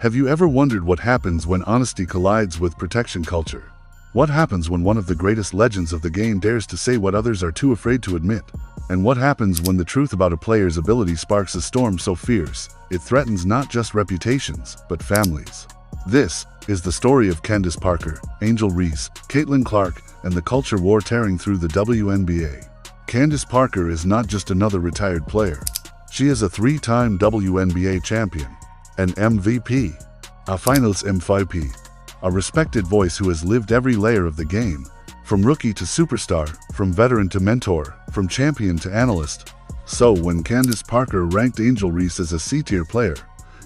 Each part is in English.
Have you ever wondered what happens when honesty collides with protection culture? What happens when one of the greatest legends of the game dares to say what others are too afraid to admit? And what happens when the truth about a player's ability sparks a storm so fierce, it threatens not just reputations, but families? This is the story of Candace Parker, Angel Reese, Caitlin Clark, and the culture war tearing through the WNBA. Candace Parker is not just another retired player. She is a three-time WNBA champion, an MVP, a Finals MVP, a respected voice who has lived every layer of the game, from rookie to superstar, from veteran to mentor, from champion to analyst. So when Candace Parker ranked Angel Reese as a C-tier player,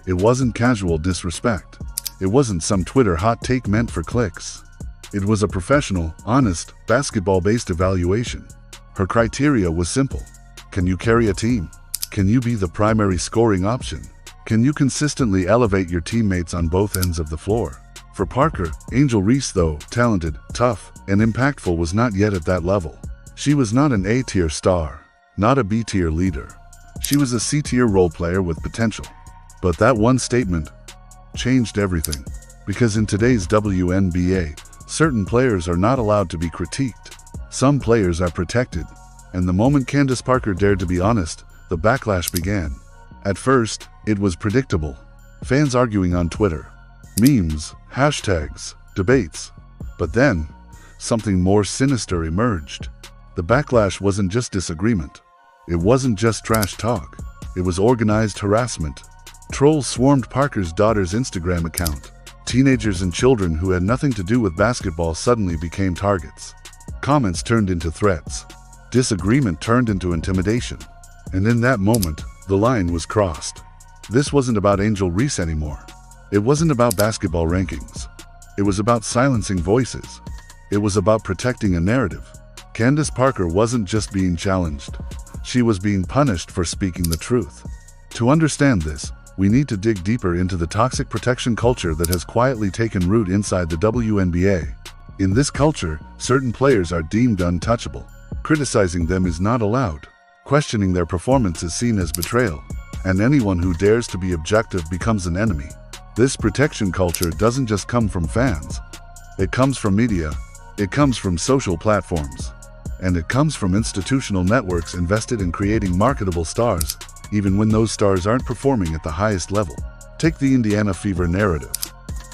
it wasn't casual disrespect. It wasn't some Twitter hot take meant for clicks. It was a professional, honest, basketball-based evaluation. Her criteria was simple. Can you carry a team? Can you be the primary scoring option? Can you consistently elevate your teammates on both ends of the floor? For Parker, Angel Reese, though talented, tough, and impactful, was not yet at that level. She was not an A-tier star, not a B-tier leader. She was a C-tier role player with potential. But that one statement changed everything. Because in today's WNBA, certain players are not allowed to be critiqued. Some players are protected. And the moment Candace Parker dared to be honest, the backlash began. At first, it was predictable. Fans arguing on Twitter, memes, hashtags, debates. But then, something more sinister emerged. The backlash wasn't just disagreement. It wasn't just trash talk. It was organized harassment. Trolls swarmed Parker's daughter's Instagram account. Teenagers and children who had nothing to do with basketball suddenly became targets. Comments turned into threats. Disagreement turned into intimidation. And in that moment, the line was crossed. This wasn't about Angel Reese anymore. It wasn't about basketball rankings. It was about silencing voices. It was about protecting a narrative. Candace Parker wasn't just being challenged. She was being punished for speaking the truth. To understand this, we need to dig deeper into the toxic protection culture that has quietly taken root inside the WNBA. In this culture, certain players are deemed untouchable. Criticizing them is not allowed. Questioning their performance is seen as betrayal, and anyone who dares to be objective becomes an enemy. This protection culture doesn't just come from fans. It comes from media, it comes from social platforms, and it comes from institutional networks invested in creating marketable stars, even when those stars aren't performing at the highest level. Take the Indiana Fever narrative.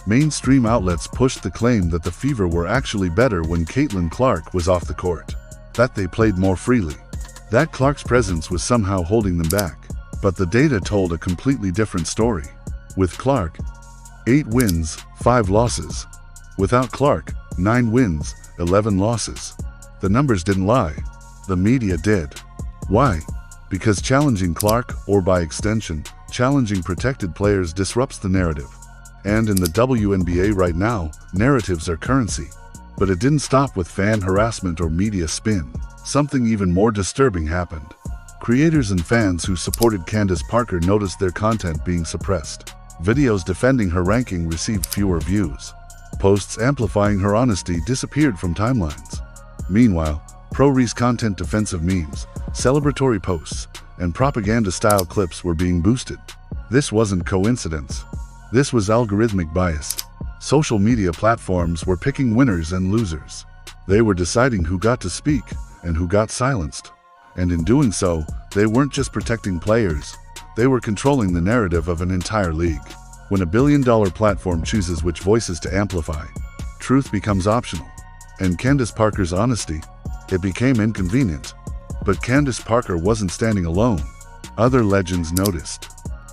Mainstream outlets pushed the claim that the Fever were actually better when Caitlin Clark was off the court, that they played more freely, that Clark's presence was somehow holding them back. But the data told a completely different story. With Clark, 8 wins, 5 losses. Without Clark, 9 wins, 11 losses. The numbers didn't lie. The media did. Why? Because challenging Clark, or by extension, challenging protected players, disrupts the narrative. And in the WNBA right now, narratives are currency. But it didn't stop with fan harassment or media spin. Something even more disturbing happened. Creators and fans who supported Candace Parker noticed their content being suppressed. Videos defending her ranking received fewer views. Posts amplifying her honesty disappeared from timelines. Meanwhile, pro-Reese content, defensive memes, celebratory posts, and propaganda-style clips were being boosted. This wasn't coincidence. This was algorithmic bias. Social media platforms were picking winners and losers. They were deciding who got to speak and who got silenced. And in doing so, they weren't just protecting players, they were controlling the narrative of an entire league. When a billion-dollar platform chooses which voices to amplify, truth becomes optional. And Candace Parker's honesty, it became inconvenient. But Candace Parker wasn't standing alone. Other legends noticed.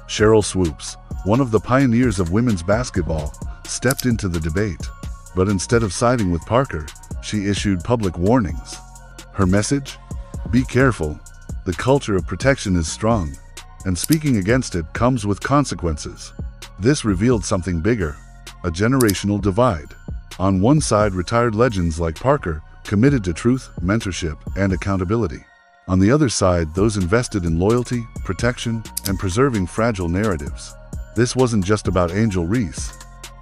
Cheryl Swoops, one of the pioneers of women's basketball, stepped into the debate. But instead of siding with Parker, she issued public warnings. Her message? Be careful. The culture of protection is strong, and speaking against it comes with consequences. This revealed something bigger, a generational divide. On one side, retired legends like Parker, committed to truth, mentorship, and accountability. On the other side, those invested in loyalty, protection, and preserving fragile narratives. This wasn't just about Angel Reese.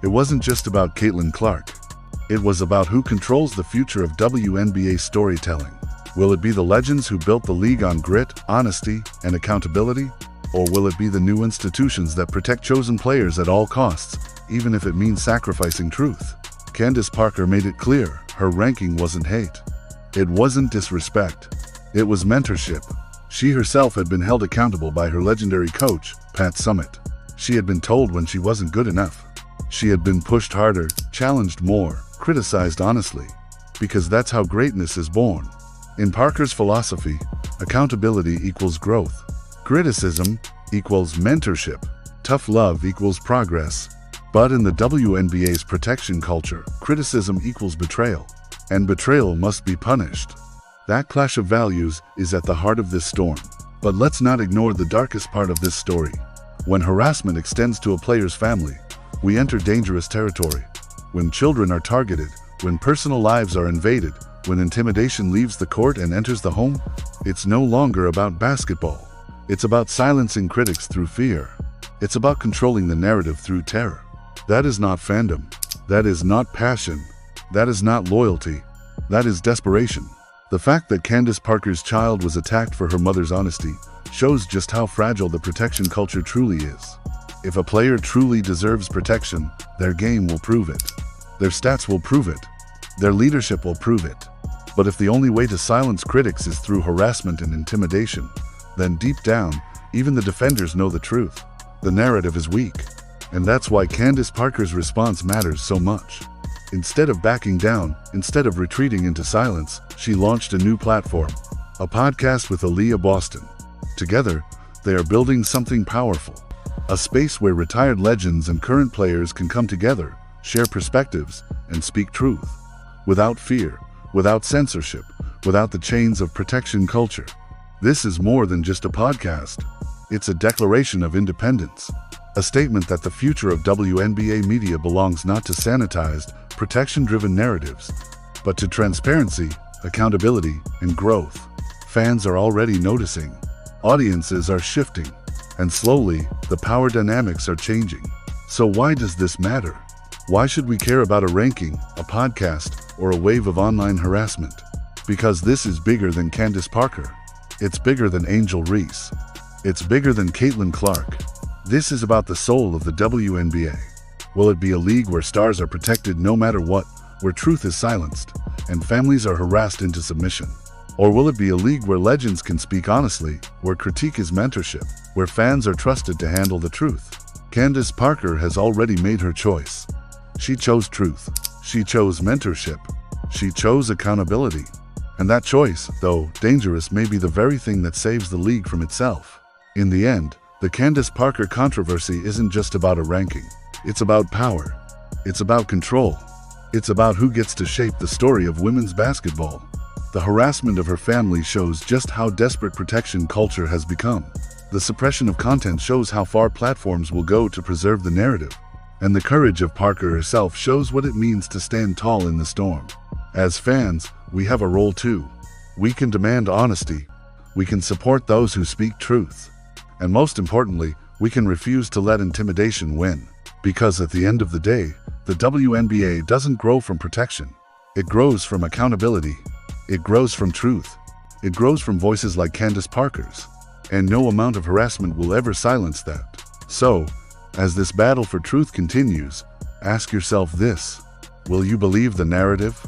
It wasn't just about Caitlin Clark. It was about who controls the future of WNBA storytelling. Will it be the legends who built the league on grit, honesty, and accountability? Or will it be the new institutions that protect chosen players at all costs, even if it means sacrificing truth? Candace Parker made it clear her ranking wasn't hate. It wasn't disrespect. It was mentorship. She herself had been held accountable by her legendary coach, Pat Summitt. She had been told when she wasn't good enough. She had been pushed harder, challenged more, criticized honestly. Because that's how greatness is born. In Parker's philosophy, accountability equals growth. Criticism equals mentorship. Tough love equals progress. But in the WNBA's protection culture, criticism equals betrayal. And betrayal must be punished. That clash of values is at the heart of this storm. But let's not ignore the darkest part of this story. When harassment extends to a player's family, we enter dangerous territory. When children are targeted, when personal lives are invaded, when intimidation leaves the court and enters the home, it's no longer about basketball. It's about silencing critics through fear. It's about controlling the narrative through terror. That is not fandom. That is not passion. That is not loyalty. That is desperation. The fact that Candace Parker's child was attacked for her mother's honesty shows just how fragile the protection culture truly is. If a player truly deserves protection, their game will prove it. Their stats will prove it. Their leadership will prove it. But if the only way to silence critics is through harassment and intimidation, then deep down, even the defenders know the truth. The narrative is weak. And that's why Candace Parker's response matters so much. Instead of backing down, instead of retreating into silence, she launched a new platform, a podcast with Aaliyah Boston. Together, they are building something powerful. A space where retired legends and current players can come together, share perspectives, and speak truth. Without fear, without censorship, without the chains of protection culture. This is more than just a podcast. It's a declaration of independence. A statement that the future of WNBA media belongs not to sanitized, protection-driven narratives, but to transparency, accountability, and growth. Fans are already noticing. Audiences are shifting. And slowly, the power dynamics are changing. So why does this matter? Why should we care about a ranking, a podcast, or a wave of online harassment? Because this is bigger than Candace Parker. It's bigger than Angel Reese. It's bigger than Caitlin Clark. This is about the soul of the WNBA. Will it be a league where stars are protected no matter what, where truth is silenced, and families are harassed into submission? Or will it be a league where legends can speak honestly, where critique is mentorship, where fans are trusted to handle the truth? Candace Parker has already made her choice. She chose truth. She chose mentorship. She chose accountability. And that choice, though dangerous, may be the very thing that saves the league from itself. In the end, the Candace Parker controversy isn't just about a ranking. It's about power. It's about control. It's about who gets to shape the story of women's basketball. The harassment of her family shows just how desperate protection culture has become. The suppression of content shows how far platforms will go to preserve the narrative. And the courage of Parker herself shows what it means to stand tall in the storm. As fans, we have a role too. We can demand honesty. We can support those who speak truth. And most importantly, we can refuse to let intimidation win. Because at the end of the day, the WNBA doesn't grow from protection. It grows from accountability. It grows from truth. It grows from voices like Candace Parker's. And no amount of harassment will ever silence that. So, as this battle for truth continues, ask yourself this: will you believe the narrative?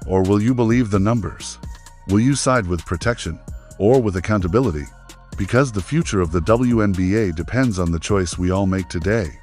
Or will you believe the numbers? Will you side with protection or with accountability? Because the future of the WNBA depends on the choice we all make today.